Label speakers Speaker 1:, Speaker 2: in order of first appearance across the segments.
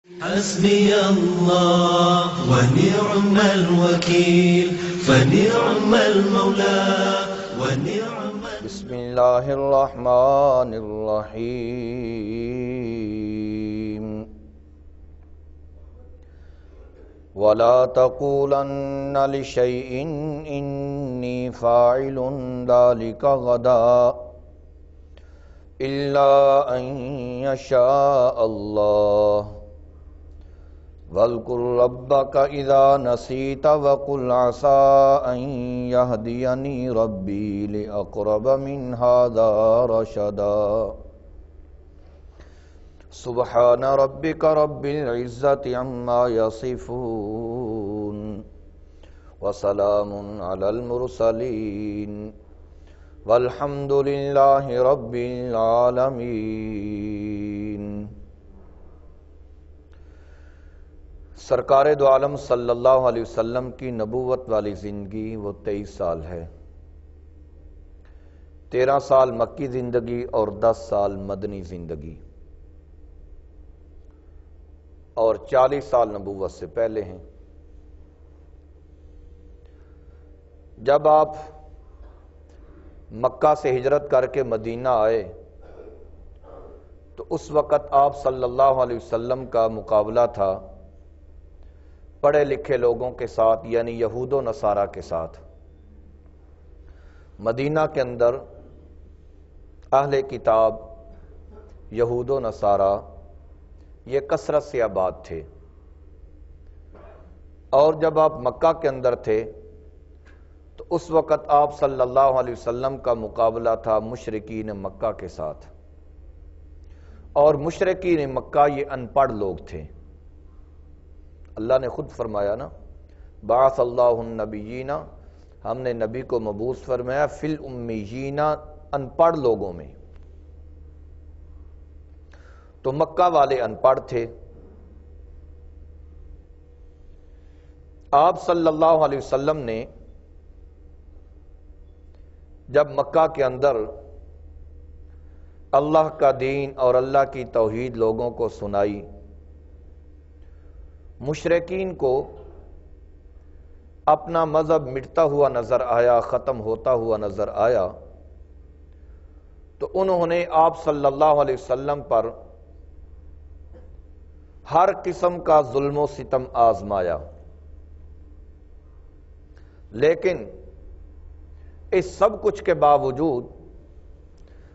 Speaker 1: حسبي الله ونعم الوكيل فنعم المولى ونعم
Speaker 2: بسم اللہ الرحمن الرحیم ولا تقولن لشيء إني فاعل ذلك غدا إلا أن يشاء الله واذكر ربك إذا نسيت وقل عسى أن يهديني ربي لأقرب من هذا رشدا سبحان ربك رب العزة عما يصفون وسلام على المرسلين والحمد لله رب العالمين۔ سرکار دو عالم صلی اللہ علیہ وسلم کی نبوت والی زندگی وہ 23 سال ہے۔ 13 سال مکی زندگی اور 10 سال مدنی زندگی، اور 40 سال نبوت سے پہلے ہیں۔ جب آپ مکہ سے ہجرت کر کے مدینہ آئے تو اس وقت آپ صلی اللہ علیہ وسلم کا مقابلہ تھا پڑھے لکھے لوگوں کے ساتھ، یعنی یہود و نصارہ کے ساتھ۔ مدینہ کے اندر اہل کتاب یہود و نصارہ یہ کثرت سے آباد تھے، اور جب آپ مکہ کے اندر تھے تو اس وقت آپ صلی اللہ علیہ وسلم کا مقابلہ تھا مشرکین مکہ کے ساتھ، اور مشرکین مکہ یہ ان پڑھ لوگ تھے۔ اللہ نے خود فرمایا نا، بعث اللہ النبیین، ہم نے نبی کو مبعوث فرمایا فی الامیین، ان پڑھ لوگوں میں۔ تو مکہ والے ان پڑھ تھے۔ آپ صلی اللہ علیہ وسلم نے جب مکہ کے اندر اللہ کا دین اور اللہ کی توحید لوگوں کو سنائی، مشرکین کو اپنا مذہب مٹتا ہوا نظر آیا، ختم ہوتا ہوا نظر آیا، تو انہوں نے آپ صلی اللہ علیہ وسلم پر ہر قسم کا ظلم و ستم آزمایا، لیکن اس سب کچھ کے باوجود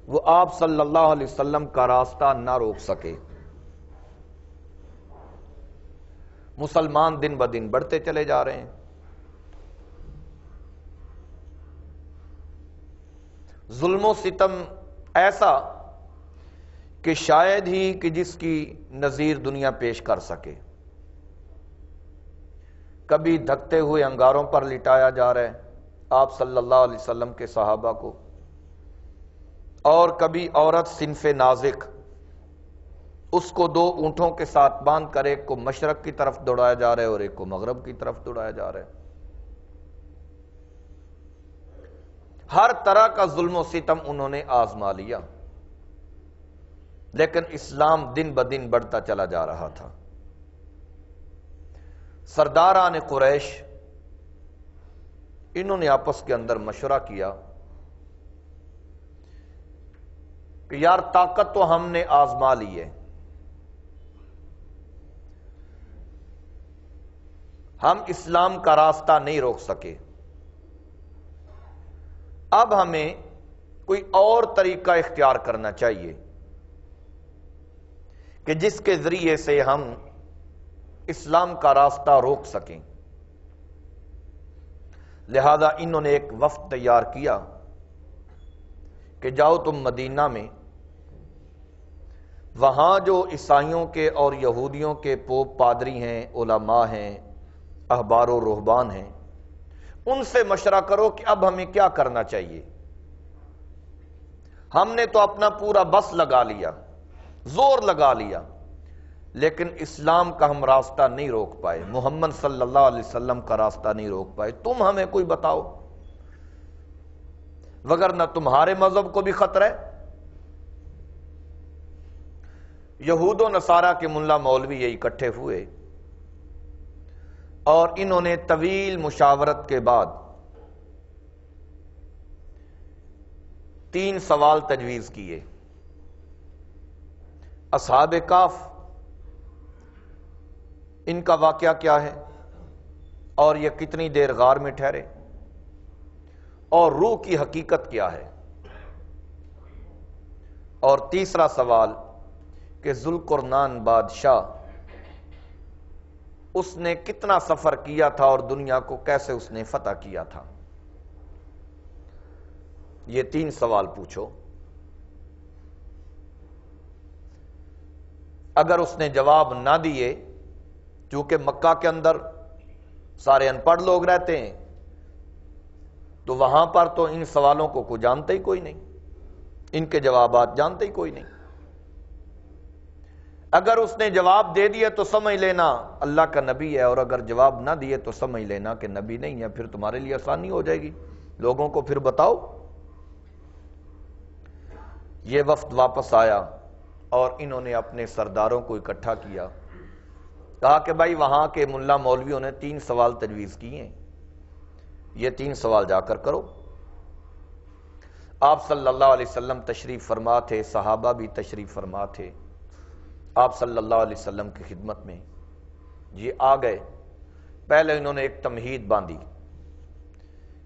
Speaker 2: وہ آپ صلی اللہ علیہ وسلم کا راستہ نہ روک سکے۔ مسلمان دن بدن بڑھتے چلے جا رہے ہیں، ظلم و ستم ایسا کہ شاید ہی کہ جس کی نظیر دنیا پیش کر سکے۔ کبھی دھکتے ہوئے انگاروں پر لٹایا جا رہا ہے آپ صلی اللہ علیہ وسلم کے صحابہ کو، اور کبھی عورت صنف نازک، اس کو 2 اونٹوں کے ساتھ باندھ کر ایک کو مشرق کی طرف دوڑایا جا رہا ہے اور ایک کو مغرب کی طرف دوڑایا جا رہا ہے۔ ہر طرح کا ظلم و ستم انہوں نے آزما لیا، لیکن اسلام دن بدن بڑھتا چلا جا رہا تھا۔ سرداران قریش انہوں نے آپس کے اندر مشورہ کیا کہ یار طاقت تو ہم نے آزما لی ہے، ہم اسلام کا راستہ نہیں روک سکے، اب ہمیں کوئی اور طریقہ اختیار کرنا چاہیے کہ جس کے ذریعے سے ہم اسلام کا راستہ روک سکیں۔ لہذا انہوں نے ایک وفد تیار کیا کہ جاؤ تم مدینہ میں، وہاں جو عیسائیوں کے اور یہودیوں کے پوپ پادری ہیں، علماء ہیں، احبار و رہبان ہیں، ان سے مشورہ کرو کہ اب ہمیں کیا کرنا چاہیے۔ ہم نے تو اپنا پورا بس لگا لیا، زور لگا لیا، لیکن اسلام کا ہم راستہ نہیں روک پائے، محمد صلی اللہ علیہ وسلم کا راستہ نہیں روک پائے، تم ہمیں کوئی بتاؤ، وگرنہ تمہارے مذہب کو بھی خطرہ ہے۔ یہود و نصارہ کے ملا مولوی یہ اکٹھے ہوئے اور انہوں نے طویل مشاورت کے بعد 3 سوال تجویز کیے۔ اصحاب کہف، ان کا واقعہ کیا ہے اور یہ کتنی دیر غار میں ٹھہرے، اور روح کی حقیقت کیا ہے، اور تیسرا سوال کہ ذوالقرنین بادشاہ اس نے کتنا سفر کیا تھا اور دنیا کو کیسے اس نے فتح کیا تھا۔ یہ 3 سوال پوچھو۔ اگر اس نے جواب نہ دیے، چونکہ مکہ کے اندر سارے ان پڑھ لوگ رہتے ہیں، تو وہاں پر تو ان سوالوں کو کوئی جانتا ہی کوئی نہیں، ان کے جوابات جانتے ہی کوئی نہیں۔ اگر اس نے جواب دے دیا تو سمجھ لینا اللہ کا نبی ہے، اور اگر جواب نہ دیے تو سمجھ لینا کہ نبی نہیں ہے، پھر تمہارے لیے آسانی ہو جائے گی، لوگوں کو پھر بتاؤ۔ یہ وفد واپس آیا اور انہوں نے اپنے سرداروں کو اکٹھا کیا، کہا کہ بھائی وہاں کے ملا مولویوں نے 3 سوال تجویز کیے ہیں، یہ 3 سوال جا کر کرو۔ آپ صلی اللہ علیہ وسلم تشریف فرما تھے، صحابہ بھی تشریف فرما تھے، آپ صلی اللہ علیہ وسلم کی خدمت میں یہ آ گئے۔ پہلے انہوں نے ایک تمہید باندھی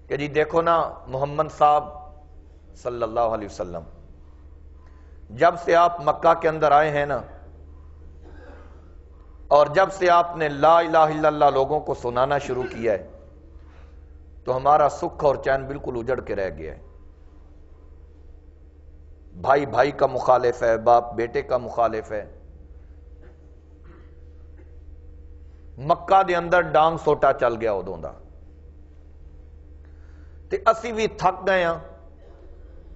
Speaker 2: کہ جی دیکھو نا محمد صاحب صلی اللہ علیہ وسلم، جب سے آپ مکہ کے اندر آئے ہیں نا، اور جب سے آپ نے لا الہ الا اللہ لوگوں کو سنانا شروع کیا ہے، تو ہمارا سکھ اور چین بالکل اجڑ کے رہ گیا ہے۔ بھائی بھائی کا مخالف ہے، باپ بیٹے کا مخالف ہے، مکہ دے اندر ڈانگ سوٹا چل گیا ادوں دا، تے اسی بھی تھک گئے ہاں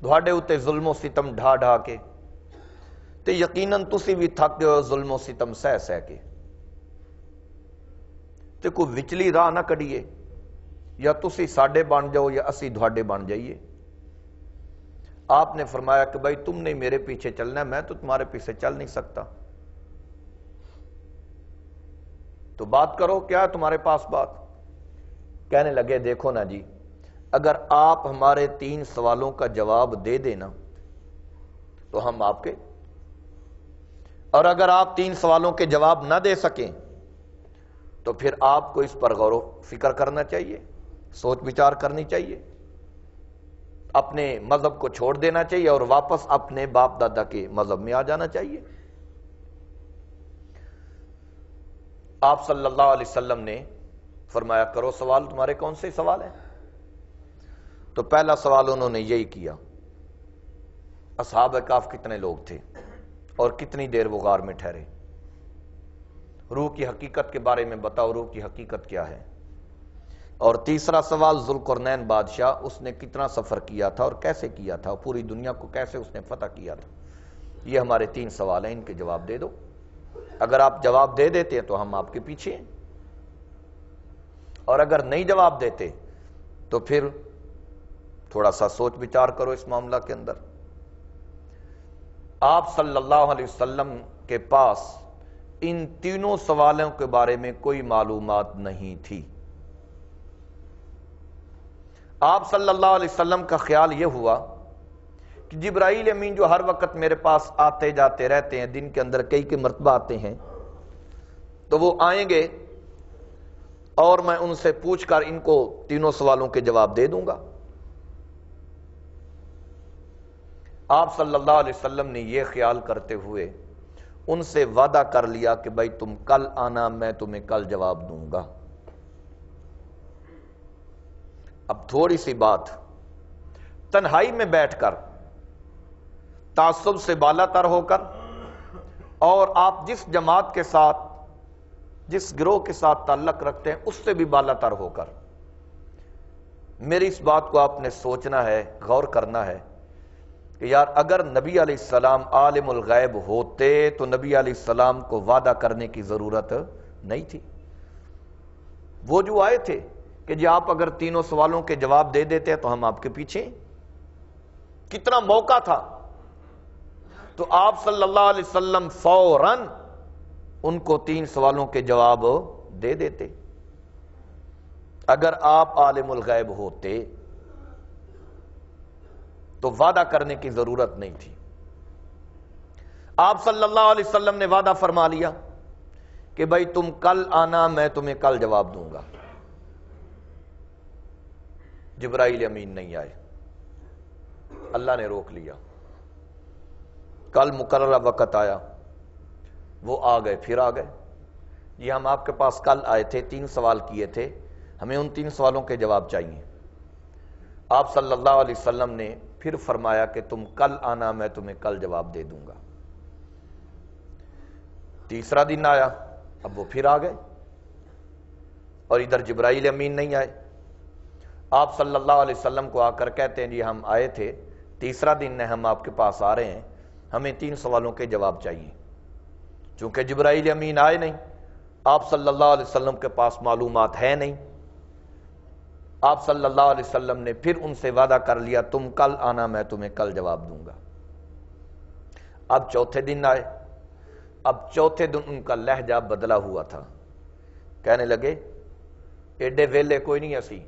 Speaker 2: تھوڑے اتے ظلم و ستم ڈھا ڈھا کے، تے یقیناً تسی بھی تھک گئے ہو ظلم و ستم سہ سہ کے، تے کوئی وچلی راہ نہ کڈیے، یا تسی ساڈے بن جاؤ یا اسی تھوڑے بن جائیے۔ آپ نے فرمایا کہ بھائی تم نے میرے پیچھے چلنا ہے، میں تو تمہارے پیچھے چل نہیں سکتا، تو بات کرو، کیا ہے تمہارے پاس بات؟ کہنے لگے دیکھو نا جی، اگر آپ ہمارے 3 سوالوں کا جواب دے دینا تو ہم آپ کے، اور اگر آپ 3 سوالوں کے جواب نہ دے سکیں تو پھر آپ کو اس پر غور و فکر کرنا چاہیے، سوچ بچار کرنی چاہیے، اپنے مذہب کو چھوڑ دینا چاہیے اور واپس اپنے باپ دادا کے مذہب میں آ جانا چاہیے۔ آپ صلی اللہ علیہ وسلم نے فرمایا کرو سوال، تمہارے کون سے سوال ہیں؟ تو پہلا سوال انہوں نے یہی کیا، اصحاب کہف کتنے لوگ تھے اور کتنی دیر وہ غار میں ٹھہرے، روح کی حقیقت کے بارے میں بتاؤ، روح کی حقیقت کیا ہے۔ اور تیسرا سوال ذوالقرنین بادشاہ، اس نے کتنا سفر کیا تھا اور کیسے کیا تھا، پوری دنیا کو کیسے اس نے فتح کیا تھا۔ یہ ہمارے 3 سوال ہیں، ان کے جواب دے دو، اگر آپ جواب دے دیتے ہیں تو ہم آپ کے پیچھے ہیں، اور اگر نہیں جواب دیتے تو پھر تھوڑا سا سوچ بچار کرو اس معاملہ کے اندر۔ آپ صلی اللہ علیہ وسلم کے پاس ان 3 سوالوں کے بارے میں کوئی معلومات نہیں تھی۔ آپ صلی اللہ علیہ وسلم کا خیال یہ ہوا کہ جبرائیل امین جو ہر وقت میرے پاس آتے جاتے رہتے ہیں، دن کے اندر کئی مرتبہ آتے ہیں، تو وہ آئیں گے اور میں ان سے پوچھ کر ان کو 3 سوالوں کے جواب دے دوں گا۔ آپ صلی اللہ علیہ وسلم نے یہ خیال کرتے ہوئے ان سے وعدہ کر لیا کہ بھائی تم کل آنا، میں تمہیں کل جواب دوں گا۔ اب تھوڑی سی بات، تنہائی میں بیٹھ کر تعصب سے بالا تر ہو کر، اور آپ جس جماعت کے ساتھ، جس گروہ کے ساتھ تعلق رکھتے ہیں اس سے بھی بالا تر ہو کر، میری اس بات کو آپ نے سوچنا ہے، غور کرنا ہے کہ یار اگر نبی علیہ السلام عالم الغیب ہوتے تو نبی علیہ السلام کو وعدہ کرنے کی ضرورت نہیں تھی۔ وہ جو آئے تھے کہ جی آپ اگر 3 سوالوں کے جواب دے دیتے تو ہم آپ کے پیچھے، کتنا موقع تھا تو آپ صلی اللہ علیہ وسلم فوراً ان کو 3 سوالوں کے جواب دے دیتے۔ اگر آپ عالم الغیب ہوتے تو وعدہ کرنے کی ضرورت نہیں تھی۔ آپ صلی اللہ علیہ وسلم نے وعدہ فرما لیا کہ بھائی تم کل آنا، میں تمہیں کل جواب دوں گا۔ جبرائیل امین نہیں آئے، اللہ نے روک لیا۔ کل مقررہ وقت آیا، وہ آ گئے، پھر آ گئے، یہ ہم آپ کے پاس کل آئے تھے، 3 سوال کیے تھے، ہمیں ان 3 سوالوں کے جواب چاہیے۔ آپ صلی اللہ علیہ وسلم نے پھر فرمایا کہ تم کل آنا، میں تمہیں کل جواب دے دوں گا۔ تیسرا دن آیا، اب وہ پھر آ گئے، اور ادھر جبرائیل امین نہیں آئے۔ آپ صلی اللہ علیہ وسلم کو آ کر کہتے ہیں جی ہم آئے تھے، تیسرا دن ہے ہم آپ کے پاس آ رہے ہیں، ہمیں 3 سوالوں کے جواب چاہیے۔ چونکہ جبرائیل امین آئے نہیں، آپ صلی اللہ علیہ وسلم کے پاس معلومات ہے نہیں، آپ صلی اللہ علیہ وسلم نے پھر ان سے وعدہ کر لیا تم کل آنا، میں تمہیں کل جواب دوں گا۔ اب چوتھے دن آئے، اب چوتھے دن ان کا لہجہ بدلا ہوا تھا، کہنے لگے ایڈے ویلے کوئی نہیں اسی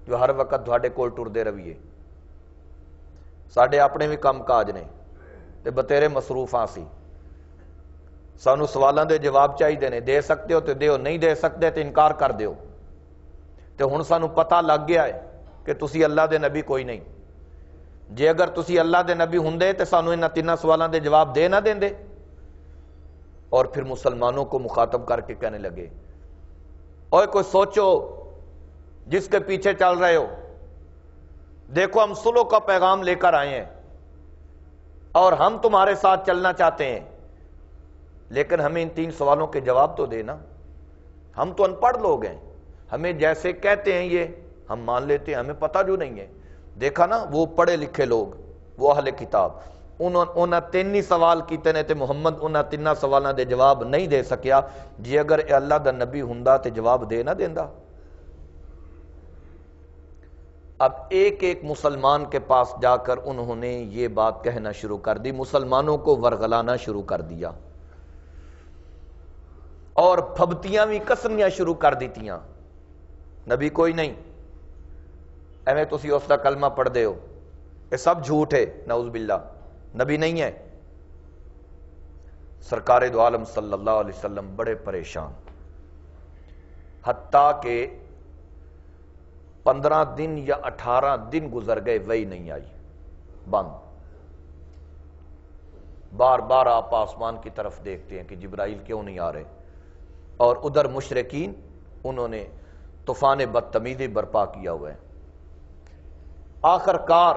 Speaker 2: جو ہر وقت تھوڑے کول ٹردے رہیے، ساڈے اپنے بھی کام کاج نے تے بتیرے مصروف ہاں سی، سانو سوالاں دے جواب چاہیے نے، دے سکتے ہو تو دیو، نہیں دے سکتے تو انکار کر دیو۔ تے ہن سانو پتہ لگ گیا ہے کہ تسی اللہ دے نبی کوئی نہیں، جے اگر تسی اللہ دے نبی ہوندے تے سانو انہاں 3 سوالاں دے جواب دے نہ دیندے۔ اور پھر مسلمانوں کو مخاطب کر کے کہنے لگے اوے کوئی سوچو جس کے پیچھے چل رہے ہو، دیکھو ہم صلح کا پیغام لے کر آئے ہیں اور ہم تمہارے ساتھ چلنا چاہتے ہیں، لیکن ہمیں ان 3 سوالوں کے جواب تو دینا، ہم تو ان پڑھ لوگ ہیں، ہمیں جیسے کہتے ہیں یہ ہم مان لیتے ہیں، ہمیں پتہ جو نہیں ہے۔ دیکھا نا وہ پڑھے لکھے لوگ، وہ اہل کتاب، انہاں 3 سوال کیتے نے تے محمد انہاں 3 سوالاں دے جواب نہیں دے سکیا، جی اگر اے اللہ دا نبی ہوندا تے جواب دے نہ دیندا۔ اب ایک ایک مسلمان کے پاس جا کر انہوں نے یہ بات کہنا شروع کر دی، مسلمانوں کو ورغلانا شروع کر دیا، اور پھبتیاں بھی کسنیاں شروع کر دیتیاں، نبی کوئی نہیں، ایویں تسی اس دا کلمہ پڑھ دے ہو، یہ سب جھوٹ ہے، نعوذ باللہ، نبی نہیں ہے۔ سرکار دو عالم صلی اللہ علیہ وسلم بڑے پریشان، حتیٰ کہ 15 دن یا 18 دن گزر گئے، وہی نہیں آئی، بند۔ بار بار آپ آسمان کی طرف دیکھتے ہیں کہ جبرائیل کیوں نہیں آ رہے، اور ادھر مشرکین انہوں نے طوفان بدتمیزی برپا کیا ہوا ہے۔ آخر کار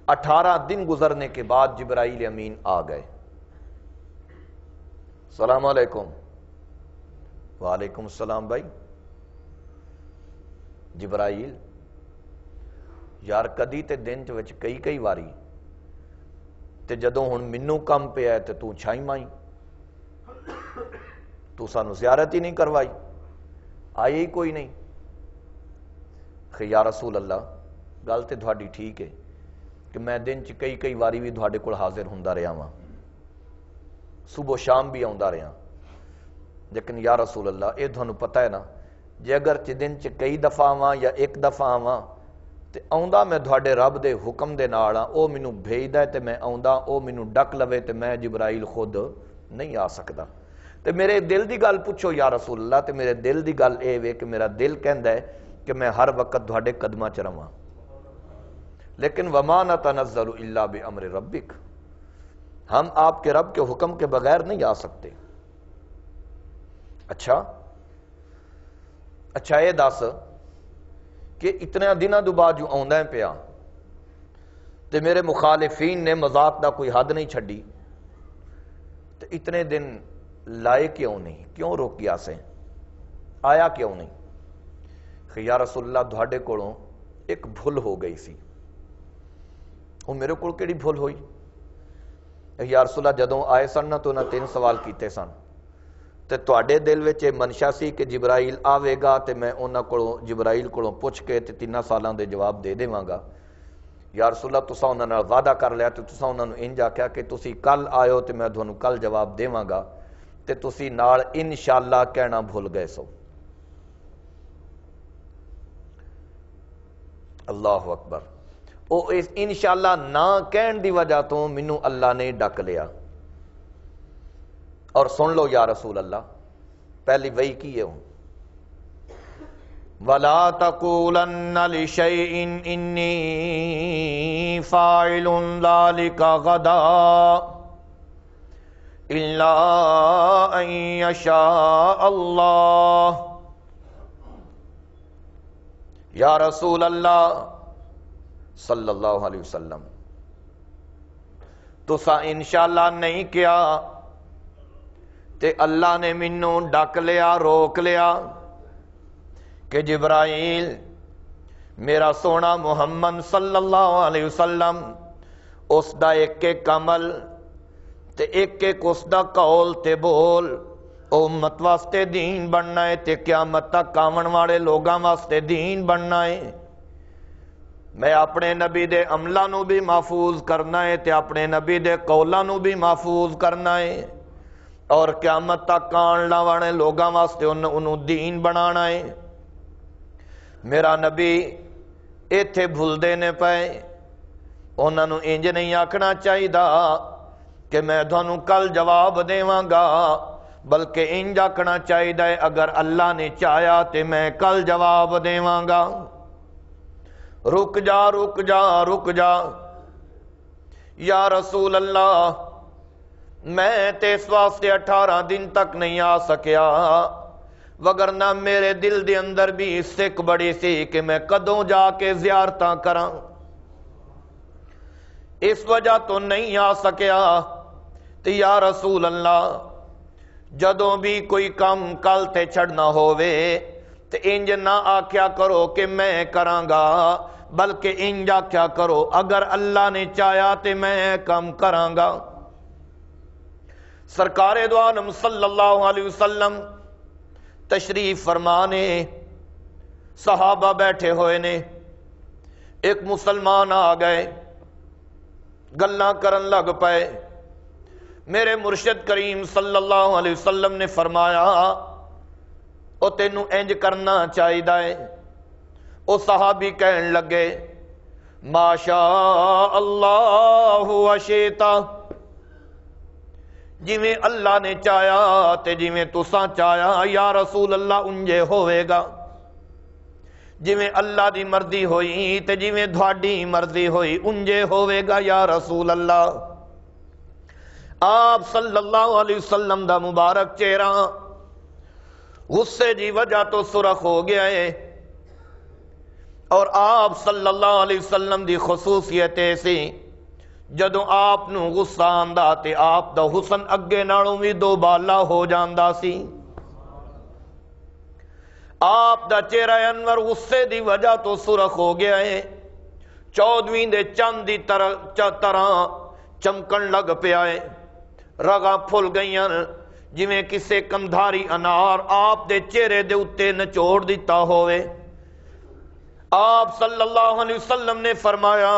Speaker 2: 18 دن گزرنے کے بعد جبرائیل امین آ گئے۔ السلام علیکم۔ وعلیکم السلام بھائی۔ جبرائیل یار کدی تے دن وچ کئی واری تے جدوں ہن مینوں کم پیا تے تو چھائی مائی، تو سانو زیارت ہی نہیں کروائی، آئی ہی کوئی نہیں۔ یا رسول اللہ گل تے تھوڑی ٹھیک ہے کہ میں دن چ کئی واری بھی تھوڑے کول حاضر ہوندا رہا ہاں، صبح شام بھی آندا رہا، لیکن یا رسول اللہ یہ تھانوں پتہ ہے نا جے اگر دن چ کئی دفعہ آواں یا ایک دفعہ آواں تے آوندا میں تھوڑے رب دے حکم دے نال ہاں، او مینوں بھیجدا تے میں آوندا، او مینوں ڈک لوے تے میں جبرائیل خود نہیں آ سکدا۔ تے میرے دل دی گل پوچھو یا رسول اللہ، تے میرے دل دی گل اے وے کہ میرا دل کہندا ہے کہ میں ہر وقت تھوڑے قدماں چ رہواں، لیکن وما نتنزل الا بامر ربک، ہم آپ کے رب کے حکم کے بغیر نہیں آ سکتے۔ اچھا یہ دس کہ اتنے دنوں تو بعد جو آندا ہے پیا تے میرے مخالفین نے مذاق دا کوئی حد نہیں چھڈی، تے اتنے دن لائے کیوں نہیں، کیوں روکیا سے، آیا کیوں نہیں؟ کہ یا رسول اللہ تھوڑے کولوں ایک بھول ہو گئی سی۔ وہ میرے کول کیڑی بھول ہوئی؟ یا رسول اللہ جدوں آئے سن نا تو انہاں 3 سوال کیتے سن، تے تواڈے دل وچ یہ منشا سی کہ جبرائیل آوے گا تے میں انہاں کولوں جبرائیل کولوں پوچھ کے تے 3 سالاں دے جواب دے دیواں گا۔ یا رسول اللہ تساں انہاں نال وعدہ کر لیا تے تساں انہاں نوں انج آکھیا کہ تسی کل آئیو تے میں تھانوں کل جواب دیواں گا تے تسی نال انشاءاللہ کہنا بھول گئے سو۔ اللہ اکبر۔ او اس انشاءاللہ نہ کہن دی وجہ تو مینوں اللہ نے ڈک لیا۔ اور سن لو یا رسول اللہ پہلی وحی کی ہے وَلَا تَقُولَنَّ لِشَيْءٍ إِنِّي فَاعِلٌ ذَلِكَ غَدًا إِلَّا أَن يَشَاءَ اللَّهُ۔ یا رسول اللہ صلی اللہ علیہ وسلم تسا انشاءاللہ نہیں کیا تے اللہ نے منوں ڈک لیا، روک لیا کہ جبرائیل میرا سونا محمد صلی اللہ علیہ وسلم اس دا ایک ایک عمل تے ایک ایک اس دا قول تے بول او امت واسطے دین بننا ہے تے قیامت تک آون والے لوگاں واسطے دین بننا ہے۔ میں اپنے نبی دے عملاں نو بھی محفوظ کرنا ہے تے اپنے نبی دے قولاں نو بھی محفوظ کرنا ہے اور قیامت تک آن والے لوگاں واسطے انہوں دین بنانا ہے۔ میرا نبی ایتھے بھولدے نے پئے، انہوں نے انج نہیں آکھنا چاہیے کہ میں تھانوں کل جواب دیواں گا، بلکہ انج آکھنا چاہیے اگر اللہ نے چاہیا تے میں کل جواب دیواں گا۔ رک جا رک جا رک جا یا رسول اللہ میں تے اس واسطے 18 دن تک نہیں آ سکیا، وگرنہ میرے دل دے اندر بھی سکھ بڑی سی کہ میں کدوں جا کے زیارتاں کراں، اس وجہ تو نہیں آ سکیا۔ تے یا رسول اللہ جدوں بھی کوئی کام کل تے چھڑنا ہووے تے انج نہ آکھیا کرو کہ میں کراں گا، بلکہ انج آکھیا کرو اگر اللہ نے چاہیا تے میں کام کراں گا۔ سرکار دو عالم صلی اللہ علیہ وسلم تشریف فرمانے، صحابہ بیٹھے ہوئے نے، ایک مسلمان آ گئے، گلاں کرن لگ پئے۔ میرے مرشد کریم صلی اللہ علیہ وسلم نے فرمایا او تینوں انج کرنا چاہیے۔ او صحابی کہن لگے ما شاء اللہ وشیتا، جویں اللہ نے چاہیا تے جویں تساں چاہیا یا رسول اللہ انجے ہوئے گا، جویں اللہ دی مرضی ہوئی تے جویں تھوڑی مرضی ہوئی انجے ہوئے گا یا رسول اللہ۔ آپ صلی اللہ علیہ وسلم دا مبارک چہرہ غصے دی وجہ تو سرخ ہو گیا ہے، اور آپ صلی اللہ علیہ وسلم دی خصوصیت ایسی جدوں آپ نو غصہ آندا تے آپ دا حسن اگے نالوں بھی دو بالا ہو جاندا سی۔ آپ دا چہرہ انور غصے دی وجہ تو سرخ ہو گیا ہے، 14ویں دے چند دی طرح چمکن لگ پیا ہے، رگاں پھل گئیاں جویں کسے کندھاری انار آپ دے چہرے دے اتے نچوڑ دیتا ہوئے۔ آپ صلی اللہ علیہ وسلم نے فرمایا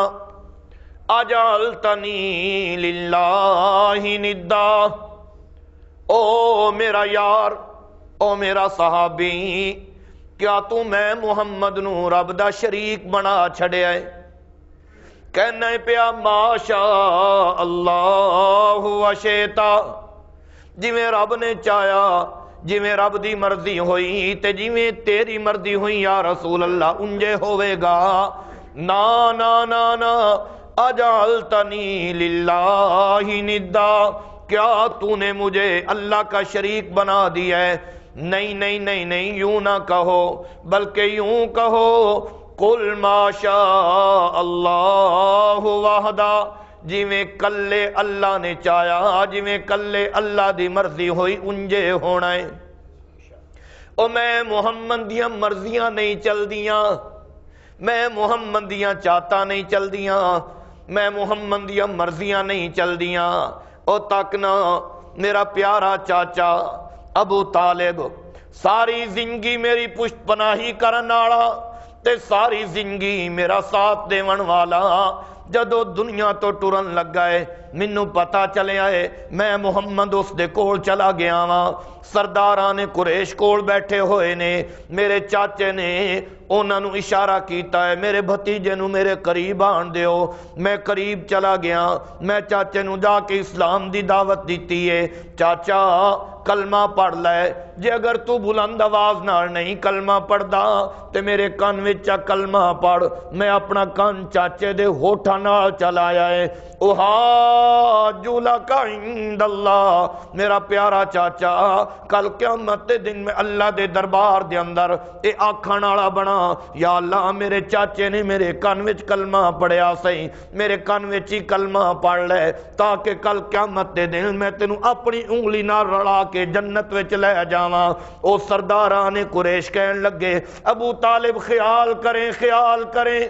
Speaker 2: اجعلتنی للہ ندا، او میرا یار، او میرا صحابی، کیا تو میں محمد نو رب دا شریک بنا چھڑے آئے؟ کہنا پیا ما شاء اللہ وشیتا، جویں رب نے چاہیا، جویں رب دی مرضی ہوئی تے جویں تیری مرضی ہوئی یا رسول اللہ انجے ہوئے گا۔ نا نا نا نا اجعلتنی للہ ندا، کیا تو نے مجھے اللہ کا شریک بنا دیا ہے؟ نہیں نہیں نہیں نہیں، یوں نہ کہو، بلکہ یوں کہو قل ما شاء اللہ وحدہ، جویں کلے اللہ نے چاہیا، جویں کلے اللہ دی مرضی ہوئی انجے ہونا ہے۔ او میں محمد دیاں مرضیاں نہیں چل دیاں، میں محمد دیاں چاہتا نہیں چل دیاں، میں محمد دیاں مرضیاں نہیں چل دیاں۔ او تکنا میرا پیارا چاچا ابو طالب ساری زندگی میری پشت پناہی کرن والا، تے ساری زندگی میرا ساتھ دیون والا جدو دنیا تو ٹرن لگا ہے مینوں پتا چلیا ہے میں محمد اس دے کول چلا گیا وا سرداراں نے قریش کول بیٹھے ہوئے نے میرے چاچے نے انہاں نوں اشارہ کیتا ہے میرے بھتیجے نوں میرے قریب آن دیو میں قریب چلا گیا میں چاچے نوں جا کے اسلام دی دعوت دیتی ہے چاچا کلمہ پڑھ لے جے اگر تو بلند آواز نال نہیں کلمہ پڑھدا تے میرے کان وچ کلمہ پڑھ میں اپنا کان چاچے دے ہوٹھاں نال چلایا ہے احاجو لک عند اللہ میرا پیارا چاچا کل قیامت دے دن میں اللہ دے دربار دے اندر اے آکھن والا بنا یا اللہ میرے چاچے نے میرے کان وچ کلمہ پڑھیا سی میرے کان وچ ہی کلمہ پڑھ لے تاکہ کل قیامت دے دن میں تینوں اپنی انگلی نال رلا کے جنت وچ لے جاواں او سرداراں قریش کہن لگے ابو طالب خیال کریں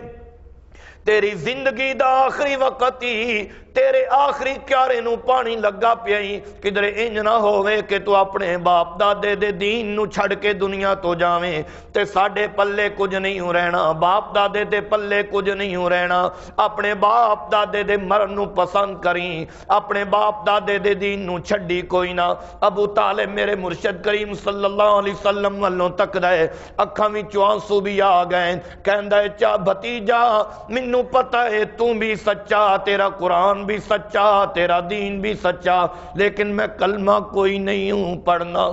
Speaker 2: تیری زندگی دا آخری وقت ہی تیرے آخری پیارے نو پانی لگا پیائی کدھر انج نہ ہوئے کہ تو اپنے باپ دادے دے دین نو چھڑ کے دنیا تو جاویں تے ساڈے پلے کچھ نہیں ہو رہنا باپ دادے دے پلے کچھ نہیں ہو رہنا اپنے باپ دادے دے مرن نو پسند کریں اپنے باپ دادے دے دین نو چھڑی کوئی نہ ابو طالب میرے مرشد کریم صلی اللہ علیہ وسلم والوں تک دے اکھاں وچوں آنسو بھی آ گئے کہندا ہے چا بھتیجا مینوں پتہ ہے تو بھی سچا تیرا قرآن بھی سچا تیرا دین بھی سچا لیکن میں کلمہ کوئی نہیں ہوں پڑھنا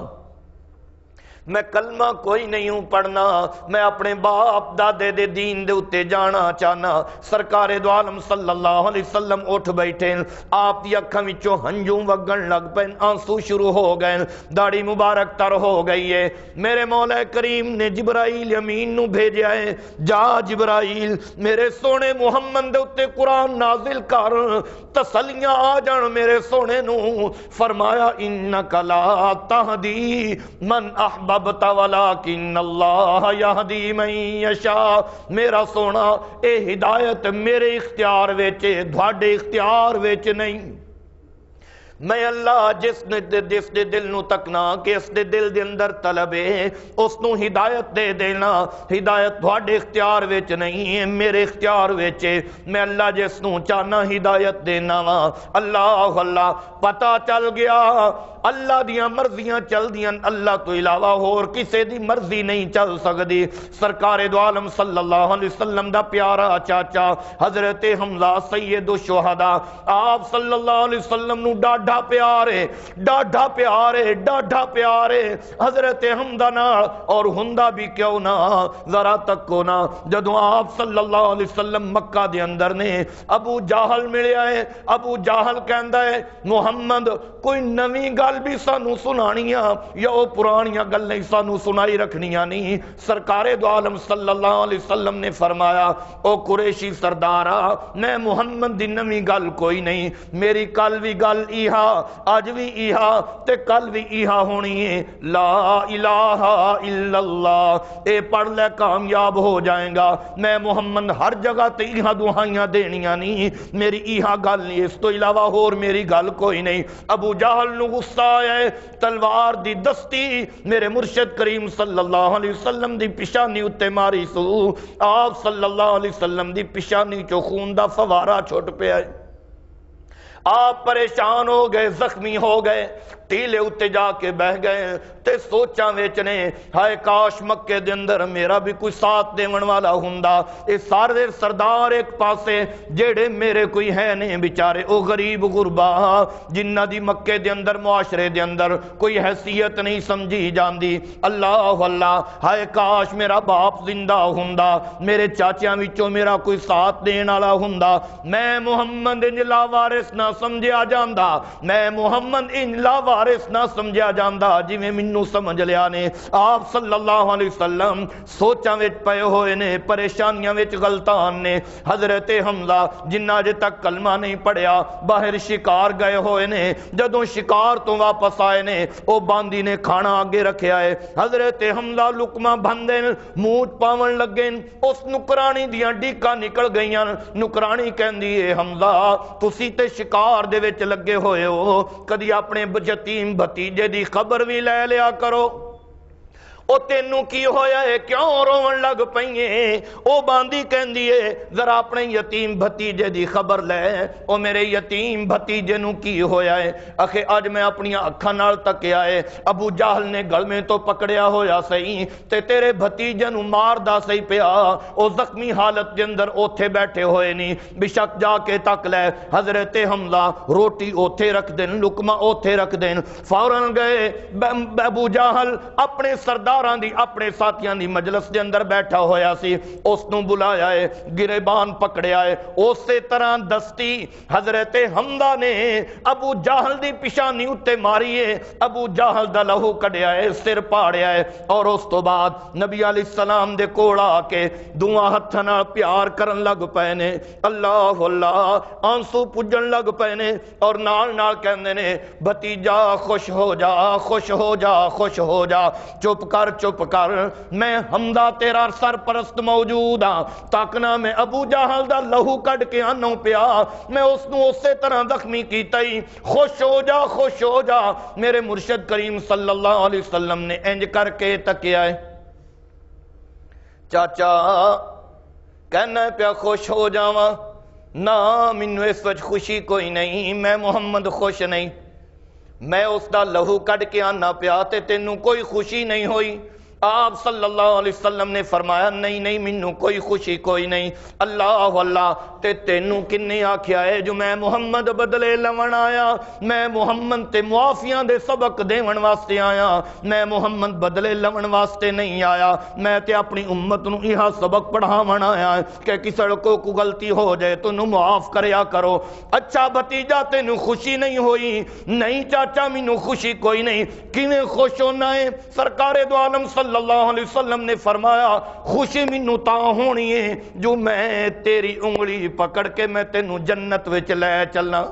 Speaker 2: میں کلمہ کوئی نہیں ہوں پڑھنا میں اپنے باپ دادے دے دین دے اتے جانا چاہنا سرکار دو عالم صلی اللہ علیہ وسلم اٹھ بیٹھے آپ دی اکھاں وچوں ہنجوں وگن لگ پین آنسو شروع ہو گئے داڑھی مبارک تر ہو گئی ہے میرے مولا کریم نے جبرائیل امین نو بھیجا ہے جا جبرائیل میرے سونے محمد دے اتے قرآن نازل کر تسلیاں آ جان میرے سونے نو فرمایا انکا لا تہدی من احبب ولکن اللہ یہدی من یشاء میرا سونا اے ہدایت میرے اختیار وچ تھوڑے اختیار وچ نہیں میں اللہ جس دے دل نو تکنا کہ اس دے دل دے اندر طلب ہے اس نو ہدایت دے دینا ہدایت تھوڑے اختیار وچ نہیں ہے میرے اختیار وچ میں اللہ جس نو چاہنا ہدایت دینا وا اللہ اللہ پتا چل گیا اللہ دیاں مرضیاں چل دیاں اللہ تو علاوہ اور کسے دی مرضی نہیں چل سکدی سرکار دو عالم صلی اللہ علیہ وسلم دا پیارا چاچا حضرت حمزہ سید الشہداء آپ صلی اللہ علیہ وسلم نو ڈاڈھا پیارے حضرت حمزہ نال اور ہندا بھی کیوں نہ ذرا تکو نہ جدوں آپ صلی اللہ علیہ وسلم مکہ دے اندر نے ابو جہل ملیا ہے ابو جہل کہندا ہے محمد کوئی نویں گل بھی سانو سنانیاں یا او پرانیاں گلیں سانو سنائی رکھنیاں نہیں سرکار دو عالم صلی اللہ علیہ وسلم نے فرمایا او قریشی سردارا میں محمد دی نویں گل کوئی نہیں میری کل بھی گل ایہا آج بھی ایہا تے کل بھی ایہا ہونی ہے لا الہ الا اللہ اے پڑھ لے کامیاب ہو جائیں گا میں محمد ہر جگہ تے ایہا دعائیاں دینیاں نہیں میری ایہا گل نہیں اس تو علاوہ اور میری گل کوئی نہیں ابو جہل نو غصہ آیا ہے تلوار دی دستی میرے مرشد کریم صلی اللہ علیہ وسلم دی پیشانی اتے ماری سو آپ صلی اللہ علیہ وسلم دی پیشانی چو خون دا فوارہ چھوٹ پہ آئے آپ پریشان ہو گئے زخمی ہو گئے ٹیلے اتے جا کے بہ گئے تے سوچاں ویچنے ہائے کاش مکے دے اندر میرا بھی کوئی ساتھ دیون والا ہوندا اے سارے سردار ایک پاسے جیڑے میرے کوئی ہے نہیں بیچارے او غریب غربا جنہ دی مکے دے اندر معاشرے دے اندر کوئی حیثیت نہیں سمجھی جاندی اللہ اللہ ہائے کاش میرا باپ زندہ ہوندا میرے چاچیاں وچوں میرا کوئی ساتھ دین والا ہوندا میں محمد انج لا وارث نہ سمجھیا جاندا میں محمد انج لا وارث نہ سمجھیا جاندا جی میں منو سمجھ لیا نے آپ صلی اللہ علیہ وسلم سوچاں وچ پئے ہوئے نے پریشانیاں وچ غلطان نے حضرت حمزہ جنہ اجے تک کلمہ نہیں پڑھیا باہر شکار گئے ہوئے نے جدوں شکار تو واپس آئے نے او باندی نے کھانا آگے رکھیا ہے حضرت حمزہ لقمہ بھندے منہ پاون لگے اس نکرانی دیاں ڈیکاں نکل گئیاں نکرانی کہندی اے حمزہ تسی تے شکار دے وچ لگے ہوئے ہو کدی اپنے یتیم بھتیجے دی خبر بھی لے لیا کرو
Speaker 3: او تینوں کی ہویا ہے کیوں روون لگ پئیے؟ او باندی کہندی ہے ذرا اپنے یتیم بھتیجے دی خبر لے، او میرے یتیم بھتیجے نو کی ہویا ہے؟ اکھے اج میں اپنی اکھاں نال تکیا ہے، ابو جہل نے گل میں تو پکڑیا ہویا سی تے تیرے بھتیجے نو مار دا سی پیا، او زخمی حالت دے اندر اوتھے بیٹھے ہوئے نہیں، بشک جا کے تک لے۔ حضرت حمزہ روٹی اوتھے رکھ دین، لقمہ اوتھے رکھ دین، فوراً گئے ابو جہل اپنے سرداراں دی اپنے ساتھیاں دی مجلس دے اندر بیٹھا ہویا سی، اس نو بلایا ہے، گریبان پکڑیا ہے، اسی طرح دستی حضرت حمزہ نے ابو جہل دی پیشانی اتے ماری ہے، ابو جہل دا لہو کڈیا ہے، سر پاڑیا ہے، اور اس تو بعد نبی علیہ السلام دے کوڑ آ کے دعا ہتھاں نال پیار کرن لگ پئے نے، اللہ اللہ آنسو پجن لگ پئے نے، اور نال نال کہندے نے بھتیجا خوش ہو جا، خوش ہو جا، خوش ہو جا، چپ کر چپ کر، میں حمزہ تیرا سرپرست موجود ہاں، تاکنا میں ابو جہل دا لہو کڈ کے آنوں پیا، میں اس نو اسی طرح زخمی کیتا ہی، خوش ہو جا، خوش ہو جا۔ میرے مرشد کریم صلی اللہ علیہ وسلم نے انج کر کے تکیا ہے، چاچا کہنا ہے پیا خوش ہو جاواں، نہ مینوں اس وچ خوشی کوئی نہیں، میں محمد خوش نہیں، میں اس دا لہو کڈ کے آنا پیا تے تینوں کوئی خوشی نہیں ہوئی۔ آپ صلی اللہ علیہ وسلم نے فرمایا نہیں نہیں مینوں کوئی خوشی کوئی نہیں، اللہ اللہ تے تینوں کنے آکھیا ہے جو میں محمد بدلے لون آیا، میں محمد تے معافیاں دے سبق دیون واسطے آیا، میں محمد بدلے لون واسطے نہیں آیا، میں تے اپنی امت نو یہاں سبق پڑھاون آیا کہ کسے کو کوئی غلطی ہو جائے تو نو معاف کریا کرو۔ اچھا بھتیجا تینوں خوشی نہیں ہوئی؟ نہیں چاچا مینوں خوشی کوئی نہیں، کیویں خوش ہونا ہے؟ سرکار دو عالم صلی اللہ علیہ وسلم نے فرمایا خوشی مینوں تاں ہونی ہے جو میں تیری انگلی پکڑ کے میں تینوں جنت وچ لے چلنا،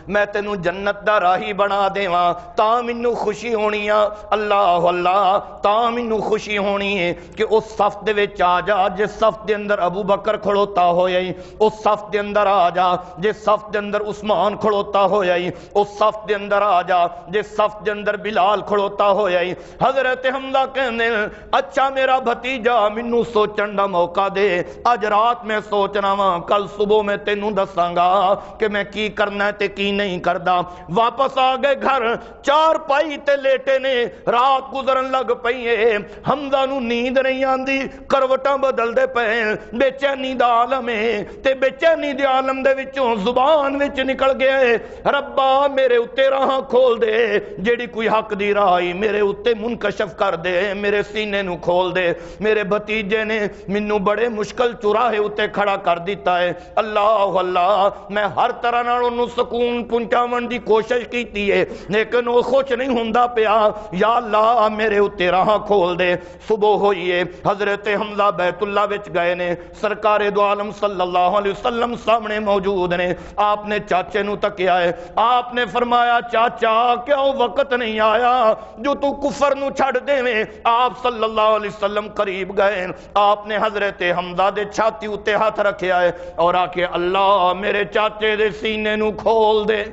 Speaker 3: میں تینوں جنت دا راہی بنا دیواں، تاں مینوں خوشی ہونی ہے۔ اللہ اللہ تاں مینوں خوشی ہونی ہے کہ اس صف دے وچ آ جا جس صف دے اندر ابو بکر کھڑوتا ہویا ہی، اس صف دے اندر آ جا جس صف دے اندر عثمان کھڑوتا ہویا ہی، اس صف دے اندر آ جا جس صف دے اندر بلال کھڑوتا ہویا ہی۔ حضرت حمزہ کہنے اچھا میرا بھتیجا مینوں سوچن دا موقع دے، اج رات میں سوچنا وا، کل صبح میں تینوں دساں گا کہ میں کی کرنا ہے تے کی نہیں کردا۔ واپس آ گئے گھر، چار پائی تے لیٹے نے، رات گزرن لگ پئی ہے، حمزہ نو نیند نہیں آندی، کروٹاں بدل دے پئے، بے چینی دا عالم ہے تے بے چینی دے عالم دے وچوں زبان وچ نکل گیا ہے ربا میرے اتے راہ کھول دے، جیڑی کوئی حق دی راہ میرے اتے منکشف کر دے، میرے سینے نو کھول دے۔ میرے بھتیجے نے مینوں بڑے مشکل چراہے اتے کھڑا کر دیتا ہے، اللہ اللہ میں ہر طرح نال اونوں سکون پہنچاون دی کوشش کیتی ہے لیکن وہ خوش نہیں ہوندا پیا، یا اللہ میرے اتے راہ کھول دے۔ صبح ہوئی ہے، حضرت حمزہ بیت اللہ وچ گئے نے، سرکار دو عالم صلی اللہ علیہ وسلم سامنے موجود نے، آپ نے چاچے نو تکیا ہے، آپ نے فرمایا چاچا کیوں وقت نہیں آیا جو تو کفر نو چھڑ دے میں؟ آپ صلی اللہ علیہ وسلم قریب گئے، آپ نے حضرت حمزہ دے چھاتی اتے ہاتھ رکھیا ہے اور آکے اللہ میرے چاچے دے سینے نو کھول دے،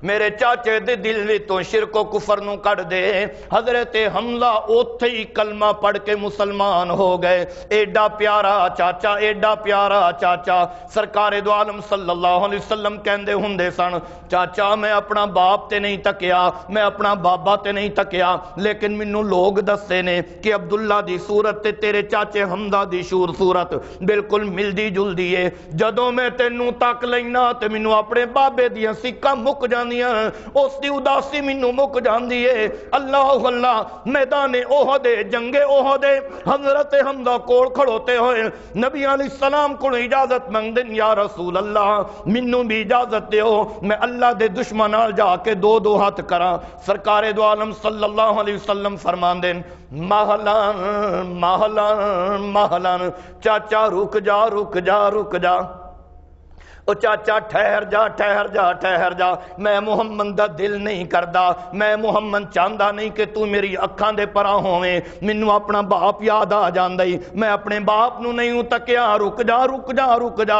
Speaker 3: میرے چاچے دے دل وی تو شرک و کفر نو کٹ دے۔ حضرت حمزہ اوتھے ہی کلمہ پڑھ کے مسلمان ہو گئے۔ ایڈا پیارا چاچا، ایڈا پیارا چاچا، سرکار دو عالم صلی اللہ علیہ وسلم کہندے ہوندے سن چاچا میں اپنا باپ تے نہیں تکیا، میں اپنا بابا تے نہیں تکیا، لیکن مینوں لوگ دسے نے کہ عبداللہ دی صورت تے تیرے چاچے حمزہ دی صورت بالکل ملدی جلدی ہے، جدوں میں تینوں تک لینا تے مینوں اپنے بابے دیاں سکاں مک جان اس دی اداسی مینوں مک جاندی ہے۔ اللہ اللہ میدان احد جنگ احد حضرت حمزہ کول کھڑوتے ہوئے نبی علیہ السلام کو اجازت منگدے، یا رسول اللہ مینوں بھی اجازت دیو میں اللہ دے دشمن نال جا کے دو دو ہاتھ کراں۔ سرکار دو عالم صلی اللہ علیہ وسلم فرماندے مہلان مہلان مہلان، چاچا رک جا رک جا رک جا، او چاچا ٹھہر جا ٹھہر جا ٹھہر جا، میں محمد دا دل نہیں کردا، میں محمد چاہندا نہیں کہ تو میری اکھاں دے پرا ہوویں، مینوں اپنا باپ یاد آ جاندا ہی، میں اپنے باپ نو نہیں تکیا، رک جا رک جا رک جا۔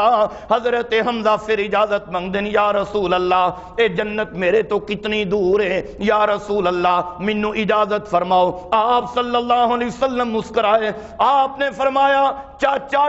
Speaker 3: حضرت حمزہ پھر اجازت منگدے نے، یا رسول اللہ اے جنت میرے تو کتنی دور ہے، یا رسول اللہ مینوں اجازت فرماؤ۔ آپ صلی اللہ علیہ وسلم مسکرائے، آپ نے فرمایا چاچا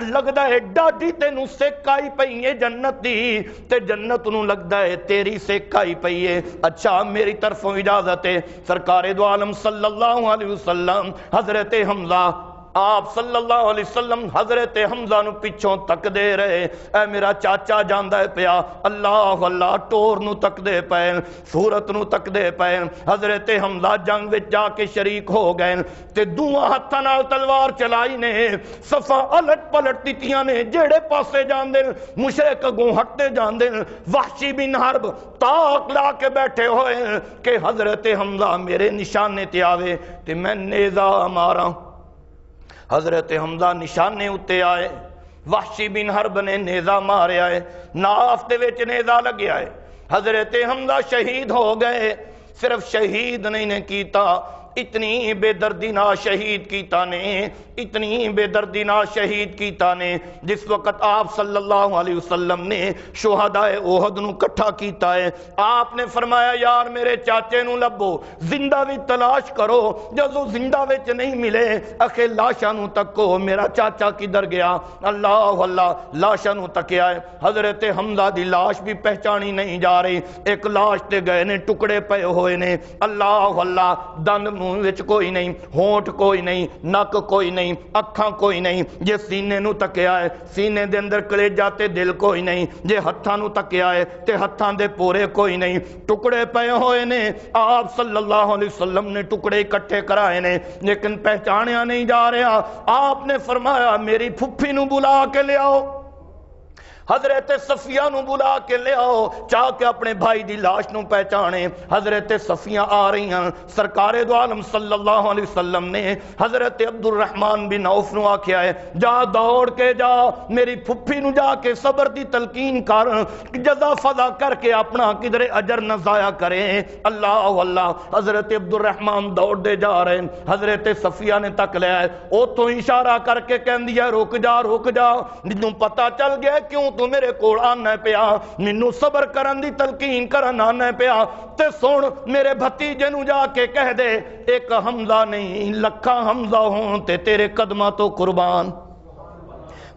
Speaker 3: لگدا ہے ڈاڈی تینوں سکائی پئی ہے جنت دی، تے جنت نو لگدا ہے تیری سکائی پئی ہے، اچھا میری طرفوں اجازت ہے۔ سرکار دو عالم صلی اللہ علیہ وسلم حضرت حمزہ، آپ صلی اللہ علیہ وسلم حضرت حمزہ نو پچھوں تک دے رہے، اے میرا چاچا جاندا ہے پیا، اللہ اللہ ٹور نو تک دے پے، صورت نو تک دے پے۔ حضرت حمزہ جنگ وچ جا کے شریک ہو گئے تے دوواں ہتھاں نال تلوار چلائی نے، صفا الٹ پلٹ دتیاں نے، جیڑے پاسے جاندے مشرک اگوں ہٹتے جاندے، وحشی بن حرب تاک لا کے بیٹھے ہوئے کہ حضرت حمزہ میرے نشانے تے آوے تے میں نیزہ ماراں۔ حضرت حمزہ نشانے اتے آئے، وحشی بن حرب نے نیزہ مارے آئے، ناف دے وچ نیزہ لگے آئے، حضرت حمزہ شہید ہو گئے۔ صرف شہید نہیں نے کیتا، اتنی بے دردی نہ شہید کیتا نے، اتنی بے دردی نہ شہید کیتا نے، جس وقت آپ صلی اللہ علیہ وسلم نے شہدائے احد نو کٹھا کیتا ہے، آپ نے فرمایا یار میرے چاچے نو لبو، زندہ وچ تلاش کرو، جدو زندہ وچ نہیں ملے اکھے لاشاں نو تکو، میرا چاچا کدھر گیا؟ اللہ اللہ لاشاں نو تکیا ہے، حضرت حمزہ دی لاش بھی پہچانی نہیں جا رہی، ایک لاش تے گئے نے ٹکڑے پے ہوئے نے، اللہ اللہ دند منہ وچ کوئی نہیں، ہونٹ کوئی نہیں، نک کوئی نہیں، اکھاں کوئی نہیں، جے سینے نو تکیا ہے سینے دے اندر کلیجہ تے دل کوئی نہیں، جے ہتھاں نو تکیا ہے تے ہتھاں دے پورے کوئی نہیں، ٹکڑے پے ہوئے نے۔ آپ صلی اللہ علیہ وسلم نے ٹکڑے اکٹھے کرائے نے لیکن پہچانیا نہیں جا رہا۔ آپ نے فرمایا میری پھپھی نو بلا کے لے آؤ، حضرت صفیہ نو بلا کے لے آؤ، چاہ کے اپنے بھائی دی لاش نو پہچانے۔ حضرت صفیہ آ رہی ہیں، سرکار دو عالم صلی اللہ علیہ وسلم نے حضرت عبد الرحمن بن عوف نو آکھیا ہے جا دوڑ کے جا میری پھپھی نو جا کے صبر دی تلقین کر، جزا فضا کر کے اپنا کدھر اجر نہ ضائع کریں۔ اللہ اللہ حضرت عبد الرحمن دوڑ دے جا رہے ہیں، حضرت صفیہ نے تک لیا ہے، او تو اشارہ کر کے کہن دیا رک جا رک جا، جنوں پتہ چل گیا کیوں تو میرے کول آنا پیا، مینوں صبر کرن دی تلقین کرن آنا پیا، تے سن میرے بھتیجے نو جا کے کہہ دے ایک حمزہ نہیں لکھاں حمزہ ہون تے تیرے قدماں تو قربان،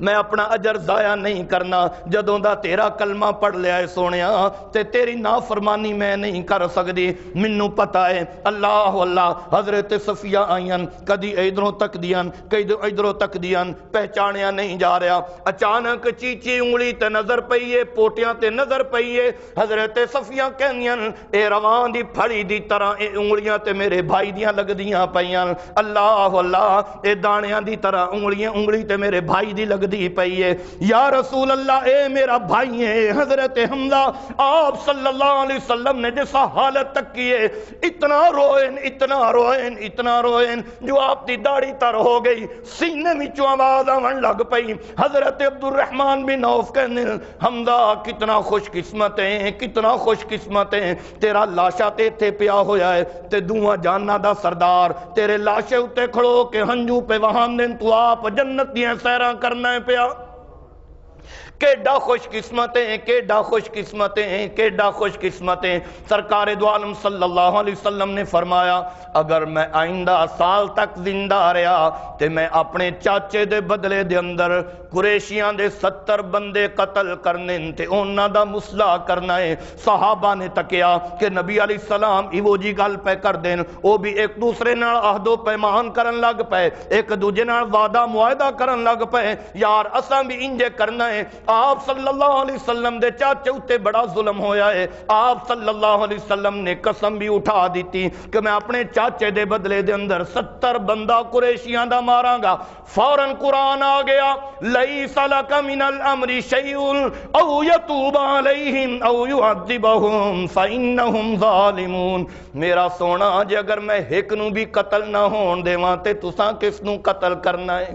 Speaker 3: میں اپنا اجر ضائع نہیں کرنا، جدوں دا تیرا کلمہ پڑھ لیا ہے سونیا تے تیری نافرمانی میں نہیں کر سکتی، منوں پتہ ہے۔ اللہ اللہ حضرت صفیہ آئین، کدی ادھروں تک دیاں کدی ادھروں تک دیاں، پہچانیا نہیں جا رہا، اچانک چیچی انگلی تے نظر پئیے، پوٹیاں تے نظر پئیے، حضرت صفیہ کہنیاں اے روان دی پھڑی دی طرح اے انگلیاں تے میرے بھائی دیاں لگ دیاں پئیاں، اللہ اللہ اے دانیاں دی طرح انگلی تے میرے بھائی دی لگ دی پئی ہے، یا رسول اللہ اے میرا بھائی ہے حضرت حمزہ۔ آپ صلی اللہ علیہ وسلم نے جیسا حالت تک کیے، اتنا روئن اتنا روئن اتنا روئن جو آپ دی داڑھی تر ہو گئی، سینے میں چو آواز آون لگ پئی۔ حضرت عبد الرحمن بن عوف کہنے حمزہ کتنا خوش قسمت ہیں کتنا خوش قسمت ہیں، تیرا لاشا تے تھے پیا ہویا ہے تے دوہاں جاننا دا سردار تیرے لاشے اتے کھڑو کے ہنجو پہ وہاں دن تو آپ جنت دیاں سیران کرنا ہے پیا۔ کیڈا خوش قسمتیں کیڈا خوش قسمتیں کیڈا خوش قسمتیں۔ سرکار دو عالم صلی اللہ علیہ وسلم نے فرمایا اگر میں آئندہ سال تک زندہ رہا تے میں اپنے چاچے دے بدلے دے اندر قریشیاں دے 70 بندے قتل کرنے تے انہاں دا مصلح کرنا ہے۔ صحابہ نے تکیا کہ نبی علیہ السلام ایوو جی گل پہ کر دین، او بھی ایک دوسرے نال عہد و پیمان کرن لگ پے، ایک دوجے نال وعدہ معاہدہ کرن لگ پے، یار اساں بھی انجے کرنا ہے۔ آپ صلی اللہ علیہ وسلم دے چاچے اتے بڑا ظلم ہویا ہے، آپ صلی اللہ علیہ وسلم نے قسم بھی اٹھا دیتی کہ میں اپنے چاچے دے بدلے دے اندر 70 بندہ قریشیاں دا ماراں گا۔ فوراً قرآن آ گیا لیس لک من الامر شیء او یتوب علیہم او یعذبہم فانہم ظالمون۔ میرا سونا جے اگر میں ایک نو بھی قتل نہ ہون دیواں تے تساں کس نو قتل کرنا ہے؟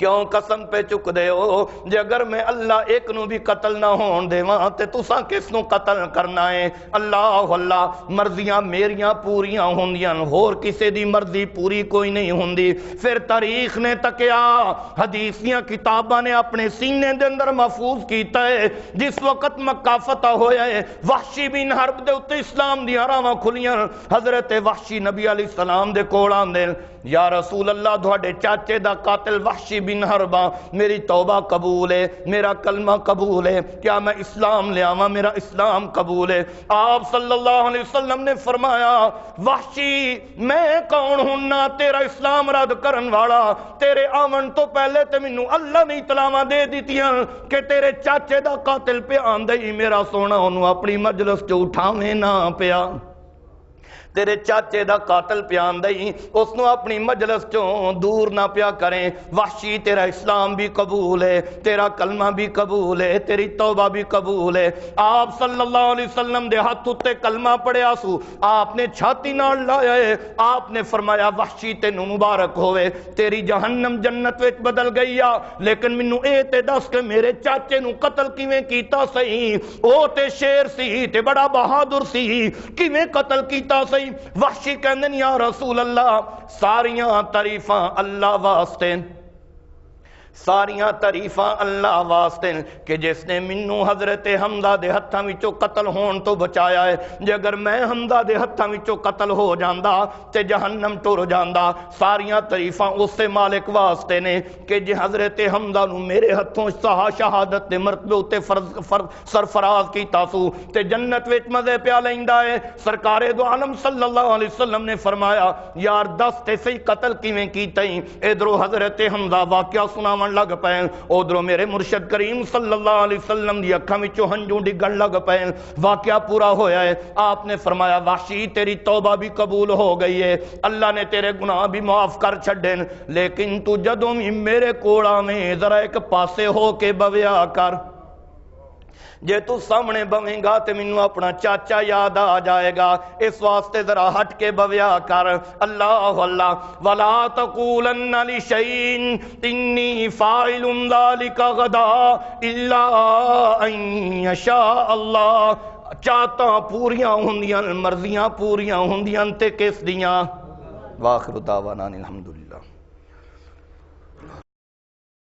Speaker 3: کیوں قسم پہ چک دے ہو؟ جے اگر میں اللہ ایک نو بھی قتل نہ ہون دے وہاں تے تساں کس نو قتل کرنا ہے؟ اللہ اللہ مرضیاں میریاں پوریاں ہوندیاں، ہور کسے دی مرضی پوری کوئی نہیں ہوندی۔ پھر تاریخ نے تکیا، حدیثیاں کتاباں نے اپنے سینے دے اندر محفوظ کیتا ہے، جس وقت مکہ فتح ہویا ہے وحشی بن حرب دے اتے اسلام دی راواں کھلیاں، حضرت وحشی نبی علیہ السلام دے کول آندے، یا رسول اللہ تہاڈے چاچے دا قاتل وحشی بن حرب، میری توبہ قبول ہے، میرا کلمہ قبول ہے، کیا میں اسلام لے آواں؟ میرا اسلام قبول ہے۔ آپ صلی اللہ علیہ وسلم نے فرمایا وحشی میں کون ہوں نا تیرا اسلام رد کرن والا؟ تیرے آمن تو پہلے تے مینوں اللہ نے اطلاعاں دے دتیاں کہ تیرے چاچے دا قاتل پہ آندا ہی میرا سونا انہوں اپنی مجلس چ اٹھاویں نہ پیا، تیرے چاچے دا قاتل پیان دئی اس نو اپنی مجلس چوں دور نہ پیا کریں۔ وحشی تیرا اسلام بھی قبول ہے، تیرا کلمہ بھی قبول ہے، تیری توبہ بھی قبول ہے۔ آپ صلی اللہ علیہ وسلم دے ہاتھ اتے کلمہ پڑھیا سو، آپ نے چھاتی نال لایا ہے، آپ نے فرمایا وحشی تینوں مبارک ہوئے، تیری جہنم جنت وچ بدل گئی آ، لیکن مینوں اے تے دس کہ میرے چاچے نو قتل کیویں کیتا سی؟ او تے شیر سی تے بڑا بہادر سی، کیویں قتل کیتا سی؟ وحشی کہندے یا رسول اللہ ساریاں تعریفاں اللہ واسطے، ساریاں تعریفاں اللہ واسطے کہ جس نے منوں حضرت حمزہ دے ہتھاں وچوں قتل ہون تو بچایا ہے، جے اگر میں حمزہ دے ہتھاں وچوں قتل ہو جاندا تے جہنم ٹر جاندا۔ ساریاں تعریفاں اس سے مالک واسطے نے کہ جے حضرت حمزہ نو میرے ہتھوں شہادت دے مرتبے اتے سرفراز کیتا سو تے جنت وچ مزے پیا لیندا ہے۔ سرکار دو عالم صلی اللہ علیہ وسلم نے فرمایا یار دس تے صحیح قتل کیویں کیتیں؟ ادھروں حضرت حمزہ واقعہ سناون لگ پے، ادھروں میرے مرشد کریم صلی اللہ علیہ وسلم دی اکھاں وچوں ہنجو ڈگن لگ پے۔ واقعہ پورا ہویا ہے، آپ نے فرمایا وحشی تیری توبہ بھی قبول ہو گئی ہے، اللہ نے تیرے گناہ بھی معاف کر چھڈے، لیکن تو جدوں بھی میرے کول آویں ذرا ایک پاسے ہو کے بویا کر، جے تو سامنے بویں گا تے مینوں اپنا چاچا یاد آ جائے گا، اس واسطے ذرا ہٹ کے بویا کر۔ اللہ اللہ ولا تقولن لشیء انی فاعل ذلک غدا الا ان یشاء اللہ۔ چاہتاں پوریاں ہوندیاں، مرضیاں پوریاں ہوندیاں تے کس دیاں؟ واخر دعوانا الحمدللہ۔